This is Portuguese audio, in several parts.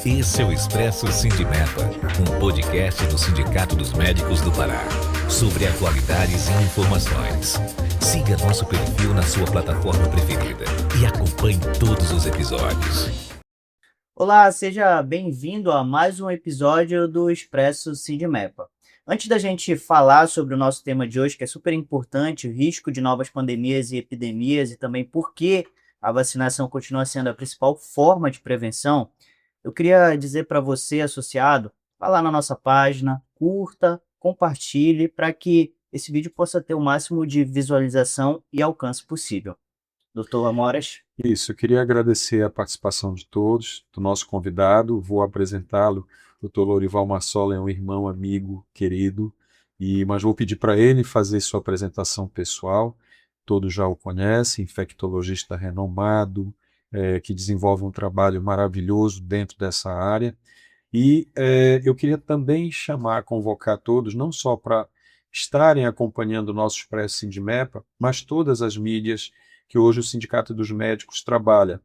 Esse é o Expresso Sindimepa, um podcast do Sindicato dos Médicos do Pará, sobre atualidades e informações. Siga nosso perfil na sua plataforma preferida e acompanhe todos os episódios. Olá, seja bem-vindo a mais um episódio do Expresso Sindimepa. Antes da gente falar sobre o nosso tema de hoje, que é super importante, o risco de novas pandemias e epidemias e também por que a vacinação continua sendo a principal forma de prevenção, eu queria dizer para você, associado, vá lá na nossa página, curta, compartilhe para que esse vídeo possa ter o máximo de visualização e alcance possível. Doutor Amoras? Isso, eu queria agradecer a participação de todos, do nosso convidado, vou apresentá-lo. O Dr. Lorival Massola é um irmão, amigo, querido, mas vou pedir para ele fazer sua apresentação pessoal. Todos já o conhecem, infectologista renomado, que desenvolve um trabalho maravilhoso dentro dessa área. Eu queria também convocar todos, não só para estarem acompanhando o nosso Expresso Sindimepa, mas todas as mídias que hoje o Sindicato dos Médicos trabalha.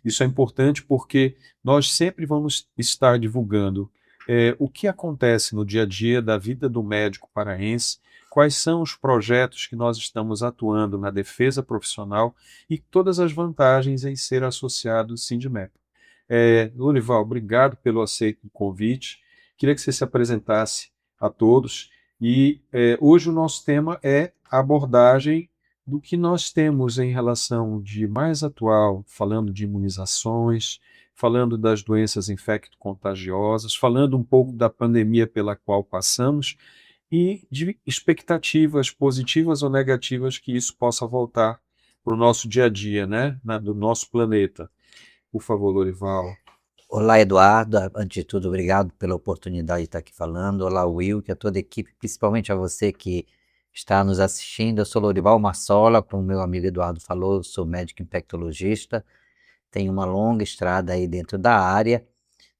Isso é importante porque nós sempre vamos estar divulgando o que acontece no dia a dia da vida do médico paraense, quais são os projetos que nós estamos atuando na defesa profissional e todas as vantagens em ser associado ao Sindimep. Lorival, obrigado pelo aceito do convite. Queria que você se apresentasse a todos. Hoje o nosso tema é a abordagem do que nós temos em relação de mais atual, falando de imunizações, falando das doenças infecto-contagiosas, falando um pouco da pandemia pela qual passamos e de expectativas positivas ou negativas que isso possa voltar para o nosso dia a dia, né, do nosso planeta. Por favor, Lorival. Olá, Eduardo. Antes de tudo, obrigado pela oportunidade de estar aqui falando. Olá, Will, que é toda a equipe, principalmente a você que está nos assistindo. Eu sou Lorival Massola, como meu amigo Eduardo falou, eu sou médico infectologista, tenho uma longa estrada aí dentro da área.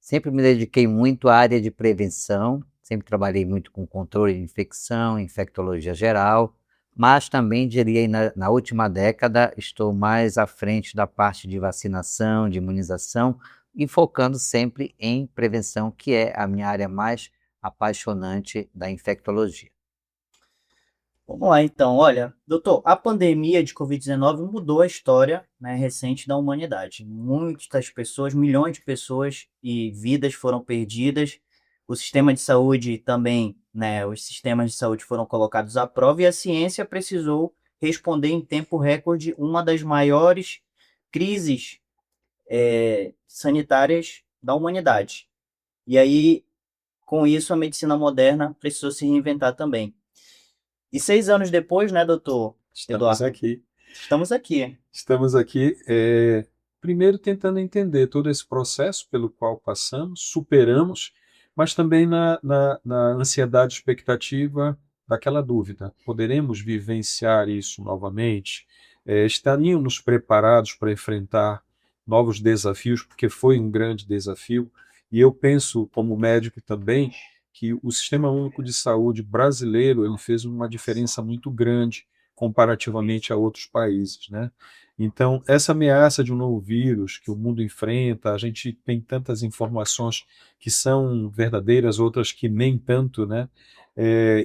Sempre me dediquei muito à área de prevenção, sempre trabalhei muito com controle de infecção, infectologia geral, mas também diria na última década estou mais à frente da parte de vacinação, de imunização e focando sempre em prevenção, que é a minha área mais apaixonante da infectologia. Vamos lá, então. Olha, doutor, a pandemia de Covid-19 mudou a história, né, recente da humanidade. Muitas pessoas, milhões de pessoas e vidas foram perdidas. O sistema de saúde também, né, os sistemas de saúde foram colocados à prova e a ciência precisou responder em tempo recorde uma das maiores crises sanitárias da humanidade. E aí, com isso, a medicina moderna precisou se reinventar também. E 6 anos depois, né, doutor Eduardo? Estamos aqui. Primeiro tentando entender todo esse processo pelo qual passamos, superamos, mas também na ansiedade e expectativa daquela dúvida. Poderemos vivenciar isso novamente? Estaríamos preparados para enfrentar novos desafios, porque foi um grande desafio, e eu penso, como médico também, que o Sistema Único de Saúde brasileiro ele fez uma diferença muito grande comparativamente a outros países, né? Então, essa ameaça de um novo vírus que o mundo enfrenta, a gente tem tantas informações que são verdadeiras, outras que nem tanto, né?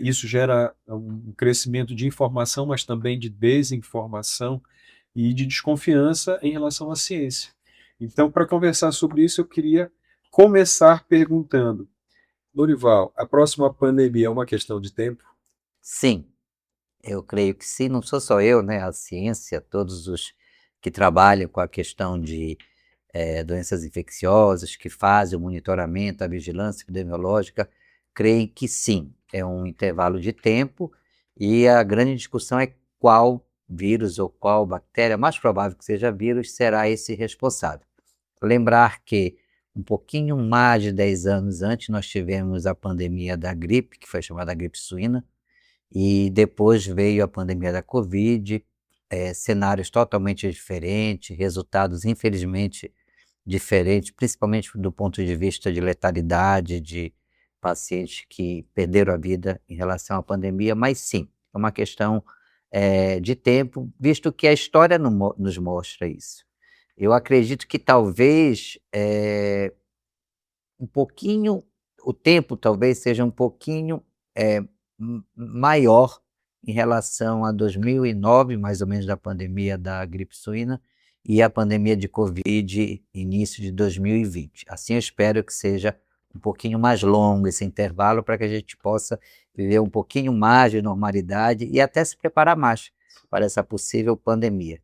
Isso gera um crescimento de informação, mas também de desinformação e de desconfiança em relação à ciência. Então, para conversar sobre isso, eu queria começar perguntando: Lorival, a próxima pandemia é uma questão de tempo? Sim, eu creio que sim, não sou só eu, né? A ciência, todos os que trabalham com a questão de doenças infecciosas, que fazem o monitoramento, a vigilância epidemiológica, creem que sim, é um intervalo de tempo e a grande discussão é qual vírus ou qual bactéria, mais provável que seja vírus, será esse responsável. Lembrar que um pouquinho mais de 10 anos antes nós tivemos a pandemia da gripe, que foi chamada gripe suína, e depois veio a pandemia da Covid, cenários totalmente diferentes, resultados infelizmente diferentes, principalmente do ponto de vista de letalidade, de pacientes que perderam a vida em relação à pandemia, mas sim, é uma questão de tempo, visto que a história nos mostra isso. Eu acredito que talvez um pouquinho, o tempo talvez seja um pouquinho maior em relação a 2009, mais ou menos, da pandemia da gripe suína, e a pandemia de Covid, início de 2020. Assim, eu espero que seja um pouquinho mais longo esse intervalo para que a gente possa viver um pouquinho mais de normalidade e até se preparar mais para essa possível pandemia.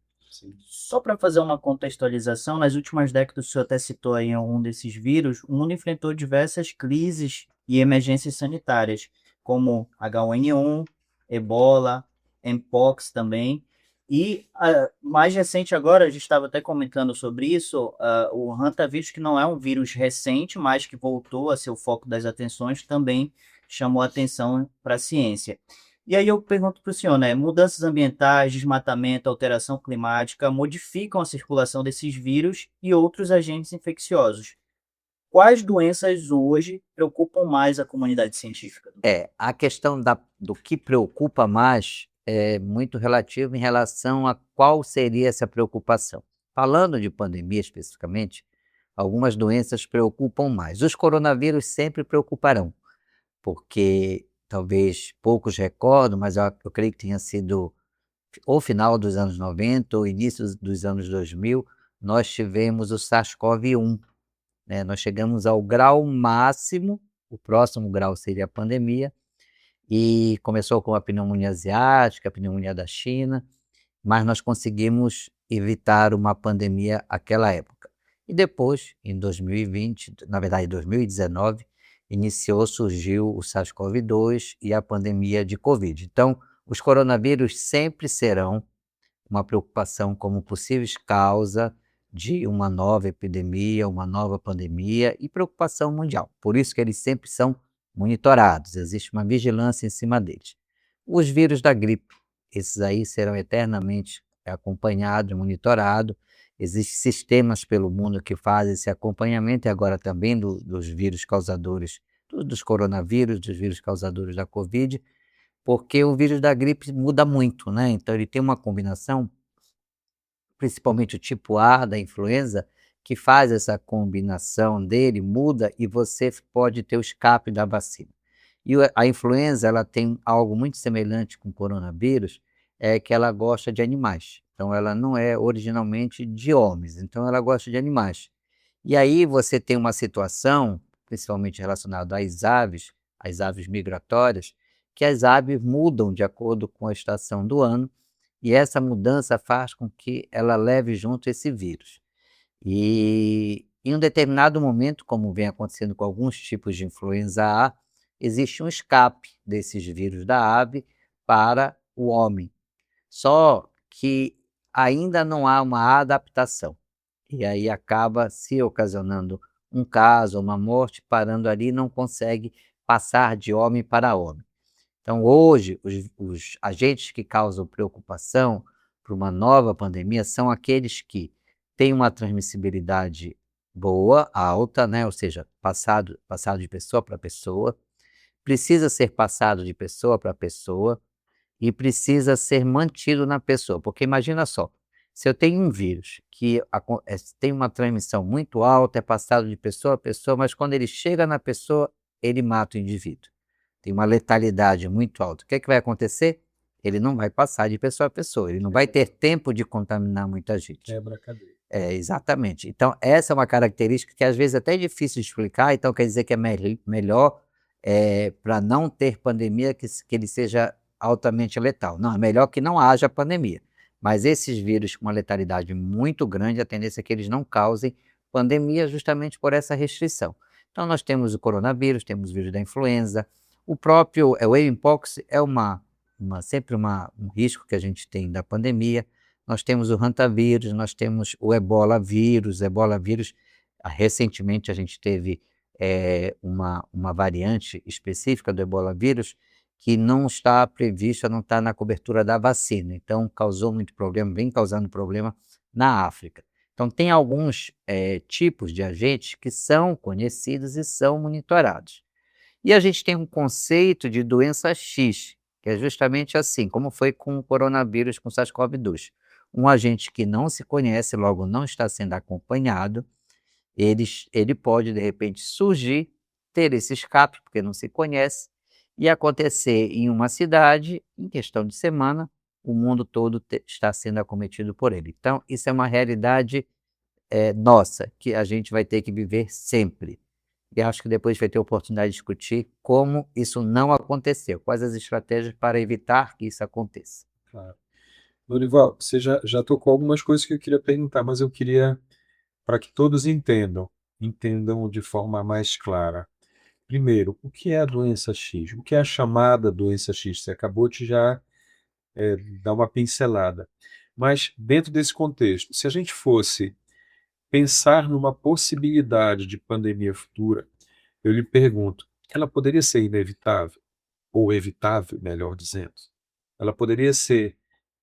Só para fazer uma contextualização, nas últimas décadas, o senhor até citou aí algum desses vírus, o mundo enfrentou diversas crises e emergências sanitárias, como H1N1, Ebola, Mpox também. E mais recente agora, a gente estava até comentando sobre isso, o Hantavírus, que não é um vírus recente, mas que voltou a ser o foco das atenções, também chamou atenção para a ciência. E aí eu pergunto para o senhor, né? Mudanças ambientais, desmatamento, alteração climática modificam a circulação desses vírus e outros agentes infecciosos. Quais doenças hoje preocupam mais a comunidade científica? A questão do que preocupa mais é muito relativo em relação a qual seria essa preocupação. Falando de pandemia especificamente, algumas doenças preocupam mais. Os coronavírus sempre preocuparão, porque talvez poucos recordam, mas eu creio que tenha sido ou final dos anos 90 ou início dos anos 2000, nós tivemos o SARS-CoV-1, né? Nós chegamos ao grau máximo, o próximo grau seria a pandemia, e começou com a pneumonia asiática, a pneumonia da China, mas nós conseguimos evitar uma pandemia naquela época. E depois, em 2020, na verdade em 2019, surgiu o SARS-CoV-2 e a pandemia de Covid. Então, os coronavírus sempre serão uma preocupação como possíveis causa de uma nova epidemia, uma nova pandemia e preocupação mundial. Por isso que eles sempre são monitorados, existe uma vigilância em cima deles. Os vírus da gripe, esses aí serão eternamente acompanhados, monitorados. Existem sistemas pelo mundo que fazem esse acompanhamento e agora também dos vírus causadores, dos coronavírus, dos vírus causadores da Covid, porque o vírus da gripe muda muito, né? Então ele tem uma combinação, principalmente o tipo A da influenza, que faz essa combinação dele, muda e você pode ter o escape da vacina. E a influenza, ela tem algo muito semelhante com o coronavírus, é que ela gosta de animais. Então ela não é originalmente de homens, então ela gosta de animais. E aí você tem uma situação, principalmente relacionada às aves migratórias, que as aves mudam de acordo com a estação do ano, e essa mudança faz com que ela leve junto esse vírus. E em um determinado momento, como vem acontecendo com alguns tipos de influenza A, existe um escape desses vírus da ave para o homem. Só que ainda não há uma adaptação. E aí acaba se ocasionando um caso, uma morte, parando ali, não consegue passar de homem para homem. Então, hoje, os agentes que causam preocupação para uma nova pandemia são aqueles que têm uma transmissibilidade boa, alta, né? Ou seja, passado de pessoa para pessoa, precisa ser passado de pessoa para pessoa e precisa ser mantido na pessoa. Porque imagina só, se eu tenho um vírus que tem uma transmissão muito alta, é passado de pessoa a pessoa, mas quando ele chega na pessoa, ele mata o indivíduo. Tem uma letalidade muito alta. O que é que vai acontecer? Ele não vai passar de pessoa a pessoa, ele não vai ter tempo de contaminar muita gente. Quebra a cadeia. Exatamente. Então, essa é uma característica que às vezes até é difícil de explicar, então quer dizer que é melhor para não ter pandemia que ele seja altamente letal. Não, é melhor que não haja pandemia. Mas esses vírus com uma letalidade muito grande, a tendência é que eles não causem pandemia justamente por essa restrição. Então, nós temos o coronavírus, temos o vírus da influenza, o próprio o Mpox é sempre um risco que a gente tem da pandemia. Nós temos o Hantavírus, nós temos o Ebola vírus. Recentemente a gente teve uma variante específica do Ebola vírus que não está prevista, não está na cobertura da vacina. Então causou muito problema, vem causando problema na África. Então tem alguns tipos de agentes que são conhecidos e são monitorados. E a gente tem um conceito de doença X, que é justamente assim, como foi com o coronavírus, com o SARS-CoV-2. Um agente que não se conhece, logo não está sendo acompanhado, ele pode, de repente, surgir, ter esse escape, porque não se conhece, e acontecer em uma cidade, em questão de semana, o mundo todo está sendo acometido por ele. Então, isso é uma realidade nossa, que a gente vai ter que viver sempre. E acho que depois vai ter oportunidade de discutir como isso não aconteceu, quais as estratégias para evitar que isso aconteça. Claro. Lourival, você já tocou algumas coisas que eu queria perguntar, mas eu queria, para que todos entendam de forma mais clara. Primeiro, o que é a doença X? O que é a chamada doença X? Você acabou de já dar uma pincelada. Mas, dentro desse contexto, se a gente fosse pensar numa possibilidade de pandemia futura, eu lhe pergunto, ela poderia ser inevitável? Ou evitável, melhor dizendo? Ela poderia ser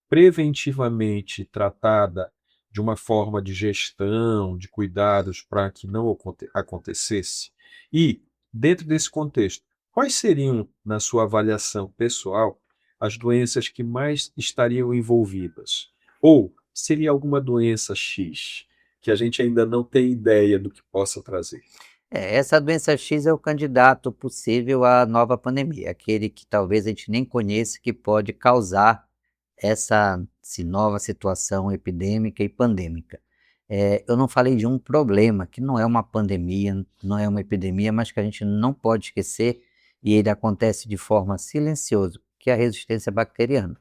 preventivamente tratada de uma forma de gestão, de cuidados para que não acontecesse? E, dentro desse contexto, quais seriam, na sua avaliação pessoal, as doenças que mais estariam envolvidas? Ou seria alguma doença X que a gente ainda não tem ideia do que possa trazer? Essa doença X é o candidato possível à nova pandemia, aquele que talvez a gente nem conheça, que pode causar essa nova situação epidêmica e pandêmica. Eu não falei de um problema, que não é uma pandemia, não é uma epidemia, mas que a gente não pode esquecer, e ele acontece de forma silenciosa, que é a resistência bacteriana.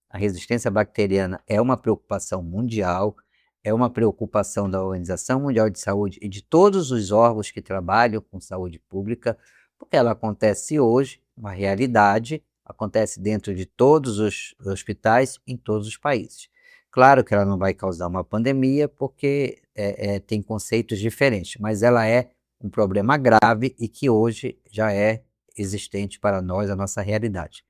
A resistência bacteriana é uma preocupação mundial, é uma preocupação da Organização Mundial de Saúde e de todos os órgãos que trabalham com saúde pública, porque ela acontece hoje, uma realidade, acontece dentro de todos os hospitais em todos os países. Claro que ela não vai causar uma pandemia, porque tem conceitos diferentes, mas ela é um problema grave e que hoje já é existente para nós, a nossa realidade.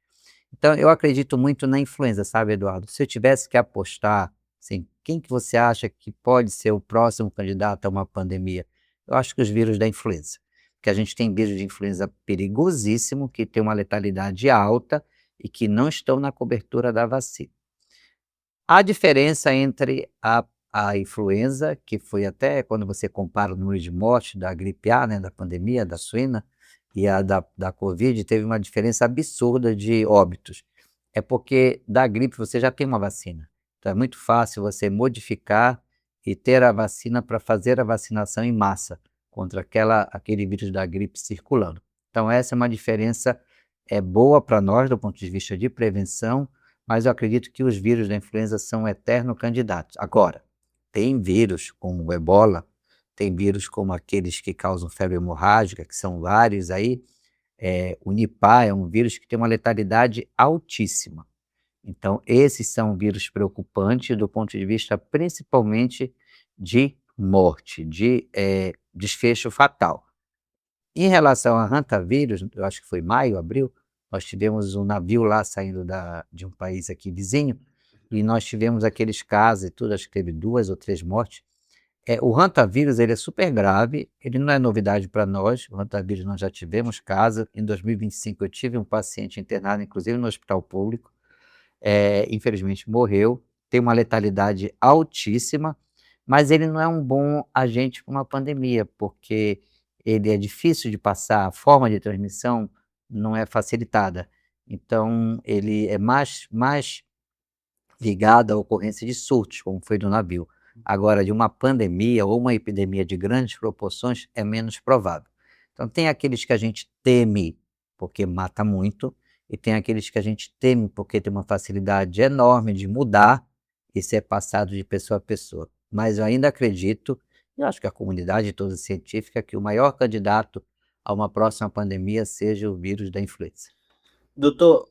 Então, eu acredito muito na influenza, sabe, Eduardo? Se eu tivesse que apostar, assim, quem que você acha que pode ser o próximo candidato a uma pandemia? Eu acho que os vírus da influenza. Porque a gente tem vírus de influenza perigosíssimo, que tem uma letalidade alta e que não estão na cobertura da vacina. A diferença entre a influenza, que foi até quando você compara o número de mortes da gripe A, né, da pandemia, da suína, e a da Covid, teve uma diferença absurda de óbitos. É porque da gripe você já tem uma vacina. Então é muito fácil você modificar e ter a vacina para fazer a vacinação em massa contra aquele vírus da gripe circulando. Então essa é uma diferença boa para nós do ponto de vista de prevenção, mas eu acredito que os vírus da influenza são eternos candidatos. Agora, tem vírus como o Ebola, tem vírus como aqueles que causam febre hemorrágica, que são vários aí. O Nipah é um vírus que tem uma letalidade altíssima. Então, esses são vírus preocupantes do ponto de vista principalmente de morte, de desfecho fatal. Em relação a hantavírus, eu acho que foi maio, abril, nós tivemos um navio lá saindo de um país aqui vizinho, e nós tivemos aqueles casos e tudo, acho que teve 2 ou 3 mortes. O hantavírus, ele é super grave, ele não é novidade para nós. O hantavírus nós já tivemos caso. Em 2025 eu tive um paciente internado, inclusive no hospital público, infelizmente morreu, tem uma letalidade altíssima, mas ele não é um bom agente para uma pandemia, porque ele é difícil de passar, a forma de transmissão não é facilitada. Então ele é mais ligado à ocorrência de surtos, como foi do navio. Agora, de uma pandemia ou uma epidemia de grandes proporções é menos provável. Então, tem aqueles que a gente teme porque mata muito, e tem aqueles que a gente teme porque tem uma facilidade enorme de mudar e ser passado de pessoa a pessoa. Mas eu ainda acredito, e acho que a comunidade toda científica, que o maior candidato a uma próxima pandemia seja o vírus da influenza. Doutor,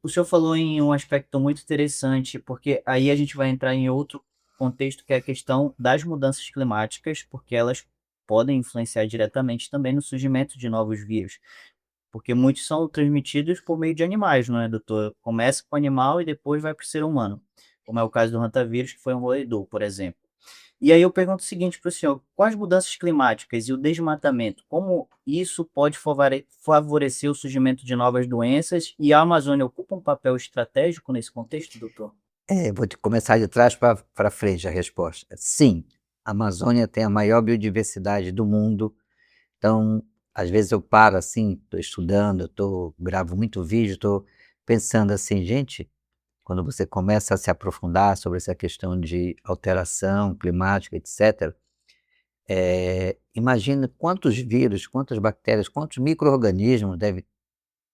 o senhor falou em um aspecto muito interessante, porque aí a gente vai entrar em outro contexto, que é a questão das mudanças climáticas, porque elas podem influenciar diretamente também no surgimento de novos vírus, porque muitos são transmitidos por meio de animais, não é, doutor? Começa com o animal e depois vai para o ser humano, como é o caso do hantavírus, que foi um roedor, por exemplo. E aí eu pergunto o seguinte para o senhor: com as mudanças climáticas e o desmatamento, como isso pode favorecer o surgimento de novas doenças, e a Amazônia ocupa um papel estratégico nesse contexto, doutor? Vou começar de trás para frente a resposta. Sim, A Amazônia tem a maior biodiversidade do mundo. Então, às vezes eu paro assim, estou estudando, gravo muito vídeo, estou pensando assim, gente, quando você começa a se aprofundar sobre essa questão de alteração climática, etc., imagina quantos vírus, quantas bactérias, quantos micro-organismos devem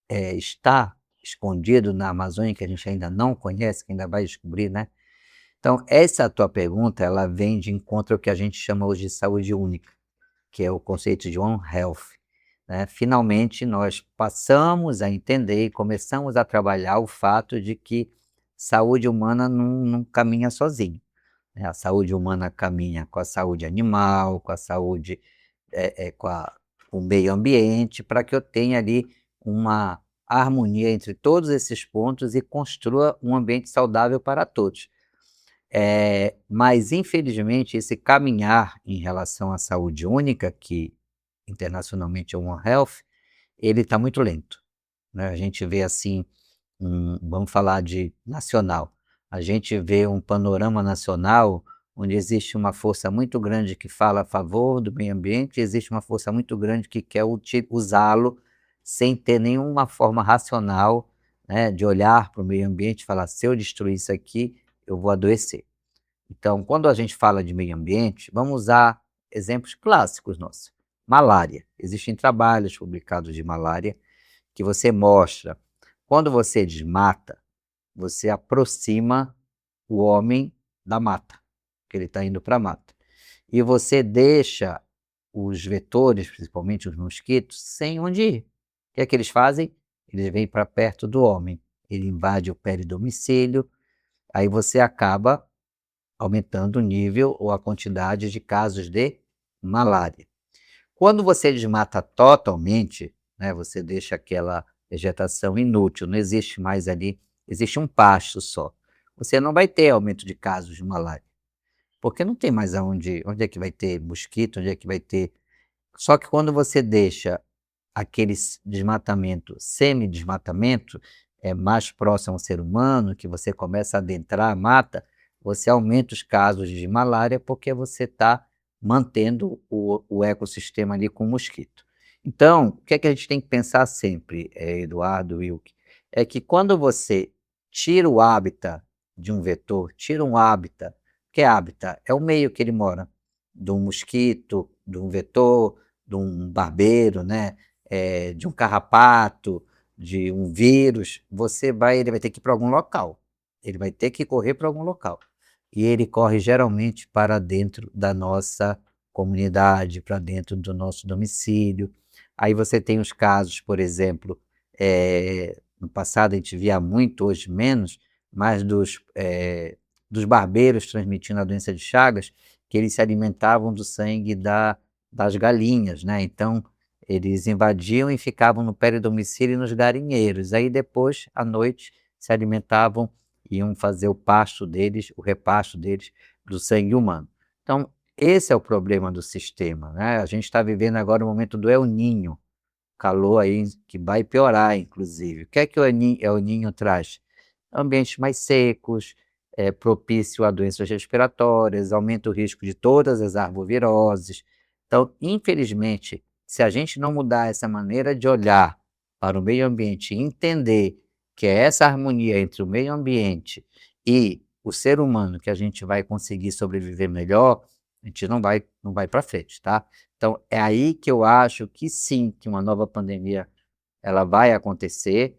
estar escondidos na Amazônia que a gente ainda não conhece, que ainda vai descobrir, né? Então, essa tua pergunta, ela vem de encontro ao que a gente chama hoje de saúde única, que é o conceito de One Health, né? Finalmente, nós passamos a entender e começamos a trabalhar o fato de que saúde humana não caminha sozinho, né? A saúde humana caminha com a saúde animal, com a saúde, com o meio ambiente, para que eu tenha ali uma harmonia entre todos esses pontos e construa um ambiente saudável para todos. Mas, infelizmente, esse caminhar em relação à saúde única, que internacionalmente é o One Health, ele está muito lento, né? A gente vê assim, vamos falar de nacional, a gente vê um panorama nacional onde existe uma força muito grande que fala a favor do meio ambiente e existe uma força muito grande que quer usá-lo sem ter nenhuma forma racional, né, de olhar para o meio ambiente e falar, se eu destruir isso aqui, eu vou adoecer. Então, quando a gente fala de meio ambiente, vamos usar exemplos clássicos nossos. Malária. Existem trabalhos publicados de malária que você mostra, quando você desmata, você aproxima o homem da mata, que ele está indo para a mata. E você deixa os vetores, principalmente os mosquitos, sem onde ir. O que é que eles fazem? Eles vêm para perto do homem. Ele invade o peridomicílio, aí você acaba aumentando o nível ou a quantidade de casos de malária. Quando você desmata totalmente, né, você deixa aquela vegetação inútil, não existe mais ali, existe um pasto só. Você não vai ter aumento de casos de malária, porque não tem mais onde é que vai ter mosquito, onde é que vai ter. Só que quando você deixa aquele desmatamento, semi-desmatamento, mais próximo ao ser humano, que você começa a adentrar a mata, você aumenta os casos de malária porque você está mantendo o ecossistema ali com o mosquito. Então, o que é que a gente tem que pensar sempre, Eduardo, Wilk? É que quando você tira o hábitat de um vetor, tira um hábitat, que é hábitat? É o meio que ele mora, de um mosquito, de um vetor, de um barbeiro, né? De um carrapato, de um vírus, ele vai ter que ir para algum local. Ele vai ter que correr para algum local. E ele corre geralmente para dentro da nossa comunidade, para dentro do nosso domicílio. Aí você tem os casos, por exemplo, no passado a gente via muito, hoje menos, mas dos barbeiros transmitindo a doença de Chagas, que eles se alimentavam do sangue das galinhas, né? Então, eles invadiam e ficavam no peridomicílio e nos galinheiros. Aí depois, à noite, se alimentavam, iam fazer o pasto deles, o repasto deles do sangue humano. Então, esse é o problema do sistema, né? A gente está vivendo agora o momento do El Niño, calor aí que vai piorar, inclusive. O que é que o El Niño traz? Ambientes mais secos, propício a doenças respiratórias, aumenta o risco de todas as arboviroses. Então, infelizmente, se a gente não mudar essa maneira de olhar para o meio ambiente e entender que é essa harmonia entre o meio ambiente e o ser humano que a gente vai conseguir sobreviver melhor, a gente não vai para frente, tá? Então, é aí que eu acho que sim, que uma nova pandemia ela vai acontecer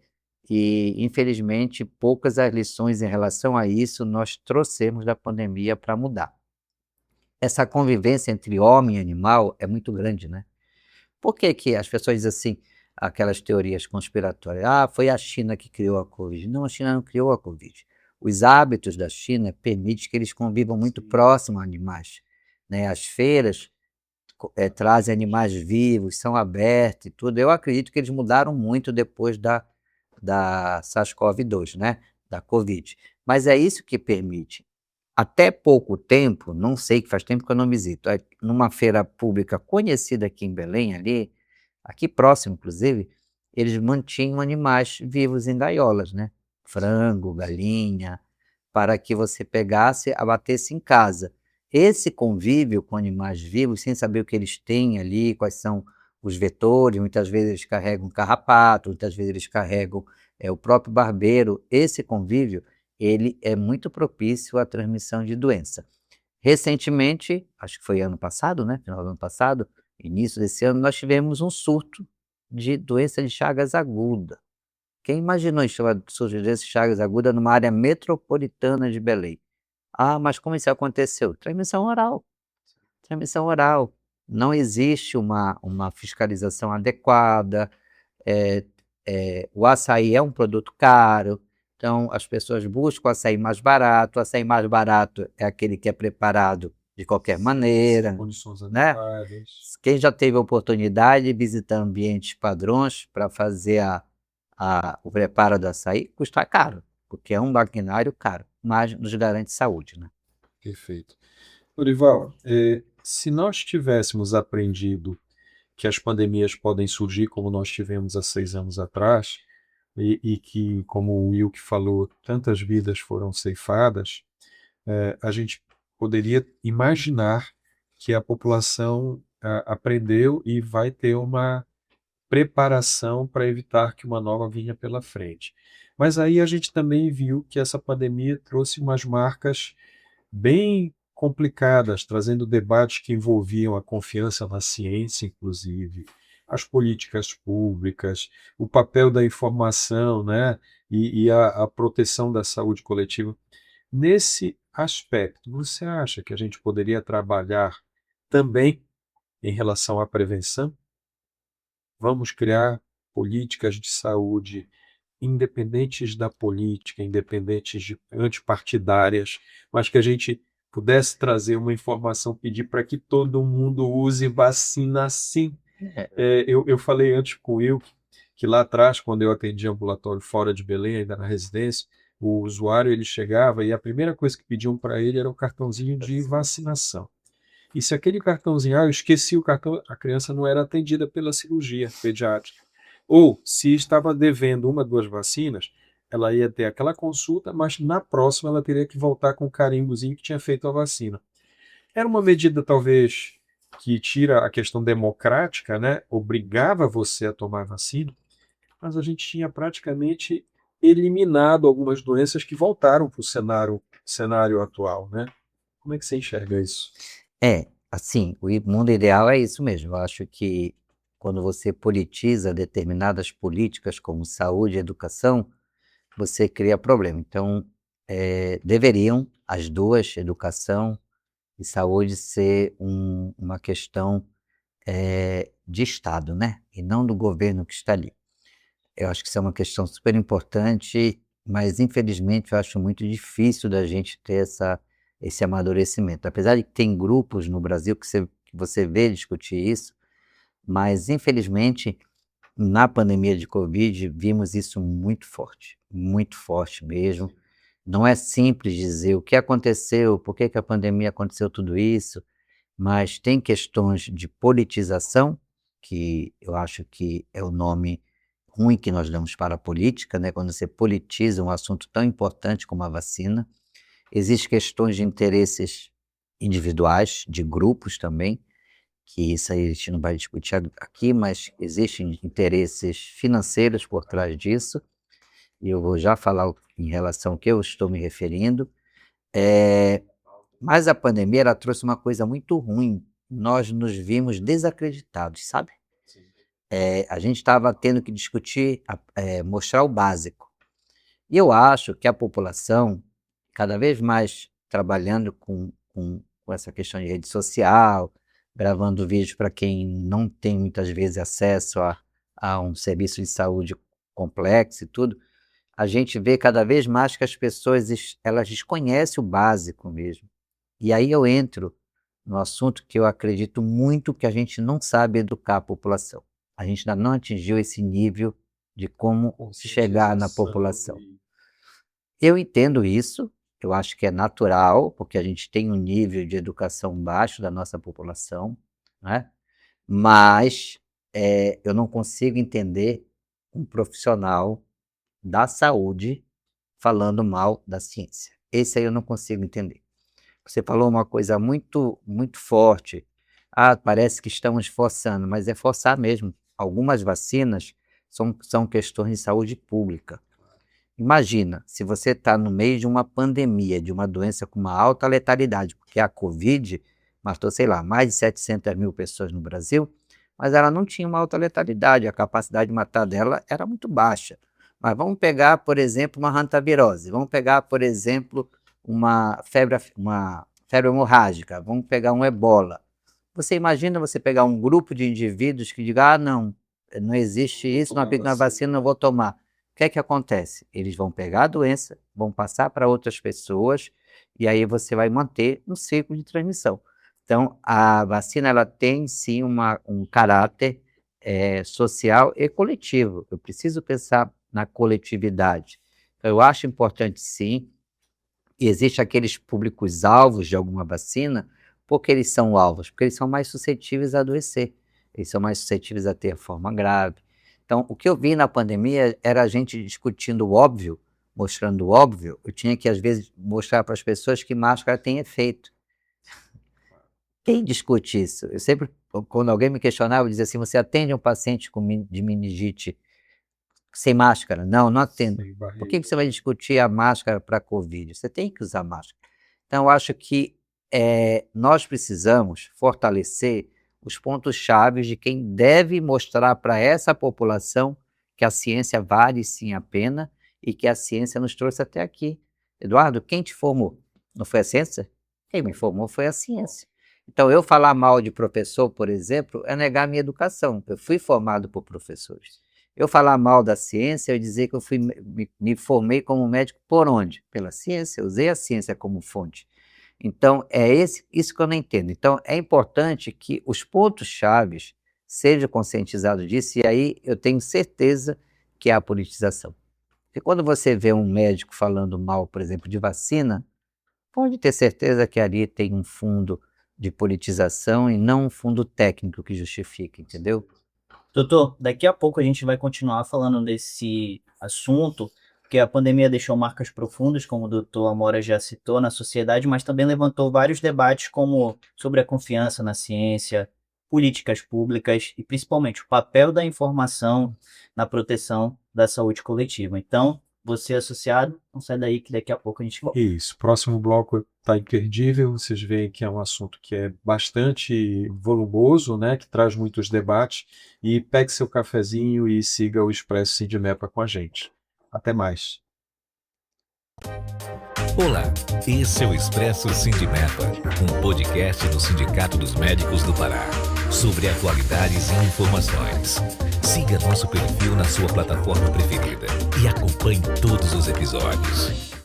e, infelizmente, poucas as lições em relação a isso nós trouxemos da pandemia para mudar. Essa convivência entre homem e animal é muito grande, né? Por que que as pessoas dizem assim, aquelas teorias conspiratórias? Ah, foi a China que criou a Covid. Não, a China não criou a Covid. Os hábitos da China permitem que eles convivam muito próximo a animais, né? As feiras trazem animais vivos, são abertos e tudo. Eu acredito que eles mudaram muito depois da SARS-CoV-2, né? Da Covid. Mas é isso que permite. Até pouco tempo, não sei, que faz tempo que eu não visito, numa feira pública conhecida aqui em Belém, ali, aqui próximo, inclusive, eles mantinham animais vivos em gaiolas, né? Frango, galinha, para que você pegasse, abatesse em casa. esse convívio com animais vivos, sem saber o que eles têm ali, quais são os vetores, muitas vezes eles carregam carrapato, muitas vezes eles carregam o próprio barbeiro, esse convívio, ele é muito propício à transmissão de doença. Recentemente, acho que foi ano passado, né? Final do ano passado, início desse ano, nós tivemos um surto de doença de Chagas aguda. Quem imaginou surto de doença de Chagas aguda numa área metropolitana de Belém? Ah, mas como isso aconteceu? Transmissão oral. Transmissão oral. Não existe uma fiscalização adequada, o açaí é um produto caro, então as pessoas buscam o açaí mais barato. O açaí mais barato é aquele que é preparado de qualquer maneira, Condições né? adequadas. Quem já teve a oportunidade de visitar ambientes padrões para fazer o preparo do açaí, custa caro, porque é um maquinário caro, mas nos garante saúde, né? Perfeito. Dorival, se nós tivéssemos aprendido que as pandemias podem surgir como nós tivemos há 6 anos atrás, e que, como o Wilk falou, tantas vidas foram ceifadas, a gente poderia imaginar que a população aprendeu e vai ter uma preparação para evitar que uma nova vinha pela frente. Mas aí a gente também viu que essa pandemia trouxe umas marcas bem complicadas, trazendo debates que envolviam a confiança na ciência, inclusive, as políticas públicas, o papel da informação, né, e a proteção da saúde coletiva. Nesse aspecto, você acha que a gente poderia trabalhar também em relação à prevenção? Vamos criar políticas de saúde independentes da política, independentes de antipartidárias, mas que a gente pudesse trazer uma informação, pedir para que todo mundo use vacina sim. Eu falei antes com o Will que lá atrás, quando eu atendi ambulatório fora de Belém, ainda na residência, o usuário ele chegava e a primeira coisa que pediam para ele era o cartãozinho de vacinação. E se aquele cartãozinho, eu esqueci o cartão, a criança não era atendida pela cirurgia pediátrica. Ou, se estava devendo 1, 2 vacinas, ela ia ter aquela consulta, mas na próxima ela teria que voltar com o carimbozinho que tinha feito a vacina. Era uma medida, talvez, que tira a questão democrática, né? Obrigava você a tomar vacina, mas a gente tinha praticamente eliminado algumas doenças que voltaram para o cenário atual, né? Como é que você enxerga isso? Assim, o mundo ideal é isso mesmo. Eu acho que quando você politiza determinadas políticas como saúde e educação, você cria problema. Então, deveriam as duas, educação e saúde, ser uma questão de Estado, né? E não do governo que está ali. Eu acho que isso é uma questão super importante, mas infelizmente eu acho muito difícil da gente ter esse amadurecimento. Apesar de que tem grupos no Brasil que você vê discutir isso, mas infelizmente na pandemia de Covid vimos isso muito forte mesmo. Não é simples dizer o que aconteceu, por que a pandemia aconteceu tudo isso, mas tem questões de politização, que eu acho que é o nome ruim que nós damos para a política, né? Quando você politiza um assunto tão importante como a vacina. Existem questões de interesses individuais, de grupos também, que isso aí a gente não vai discutir aqui, mas existem interesses financeiros por trás disso, e eu vou já falar em relação ao que eu estou me referindo. Mas a pandemia ela trouxe uma coisa muito ruim, nós nos vimos desacreditados, sabe? A gente estava tendo que discutir, mostrar o básico. E eu acho que a população, cada vez mais trabalhando com essa questão de rede social, gravando vídeo para quem não tem muitas vezes acesso a um serviço de saúde complexo e tudo, a gente vê cada vez mais que as pessoas elas desconhecem o básico mesmo. E aí eu entro no assunto que eu acredito muito que a gente não sabe educar a população. A gente ainda não atingiu esse nível de como chegar na população. Eu entendo isso, eu acho que é natural, porque a gente tem um nível de educação baixo da nossa população, né? Mas eu não consigo entender um profissional da saúde falando mal da ciência. Esse aí eu não consigo entender. Você falou uma coisa muito, muito forte. Ah, parece que estamos forçando, mas é forçar mesmo. Algumas vacinas são questões de saúde pública. Imagina, se você está no meio de uma pandemia, de uma doença com uma alta letalidade, porque a Covid matou, sei lá, mais de 700 mil pessoas no Brasil, mas ela não tinha uma alta letalidade, a capacidade de matar dela era muito baixa. Mas vamos pegar, por exemplo, uma hantavirose, vamos pegar, por exemplo, uma febre hemorrágica, vamos pegar um ebola. Você imagina você pegar um grupo de indivíduos que diga, não existe isso, não aplica na vacina, não vou tomar. O que é que acontece? Eles vão pegar a doença, vão passar para outras pessoas, e aí você vai manter um ciclo de transmissão. Então, a vacina ela tem sim um caráter social e coletivo. Eu preciso pensar na coletividade. Então, eu acho importante sim, e existe aqueles públicos-alvos de alguma vacina, porque eles são alvos, porque eles são mais suscetíveis a adoecer, eles são mais suscetíveis a ter forma grave. Então, o que eu vi na pandemia era a gente discutindo o óbvio, mostrando o óbvio. Eu tinha que, às vezes, mostrar para as pessoas que máscara tem efeito. Quem discute isso? Eu sempre, quando alguém me questionava, eu dizia assim, você atende um paciente de meningite sem máscara? Não, não atendo. Por que você vai discutir a máscara para a Covid? Você tem que usar máscara. Então, eu acho que nós precisamos fortalecer os pontos-chave de quem deve mostrar para essa população que a ciência vale sim a pena e que a ciência nos trouxe até aqui. Eduardo, quem te formou? Não foi a ciência? Quem me formou foi a ciência. Então, eu falar mal de professor, por exemplo, é negar a minha educação. Eu fui formado por professores. Eu falar mal da ciência, eu dizer que eu me formei como médico por onde? Pela ciência, eu usei a ciência como fonte. Então, isso que eu não entendo. Então, é importante que os pontos-chave sejam conscientizados disso, e aí eu tenho certeza que é a politização. Porque quando você vê um médico falando mal, por exemplo, de vacina, pode ter certeza que ali tem um fundo de politização e não um fundo técnico que justifique, entendeu? Doutor, daqui a pouco a gente vai continuar falando desse assunto, porque a pandemia deixou marcas profundas, como o doutor Amora já citou, na sociedade, mas também levantou vários debates como sobre a confiança na ciência, políticas públicas e principalmente o papel da informação na proteção da saúde coletiva. Então, você associado, não sai daí que daqui a pouco a gente volta. Isso, próximo bloco está imperdível, vocês veem que é um assunto que é bastante volumoso, né, que traz muitos debates, e pegue seu cafezinho e siga o Expresso Sindimepa com a gente. Até mais. Olá, esse é o Expresso Sindimepa, um podcast do Sindicato dos Médicos do Pará, sobre atualidades e informações. Siga nosso perfil na sua plataforma preferida e acompanhe todos os episódios.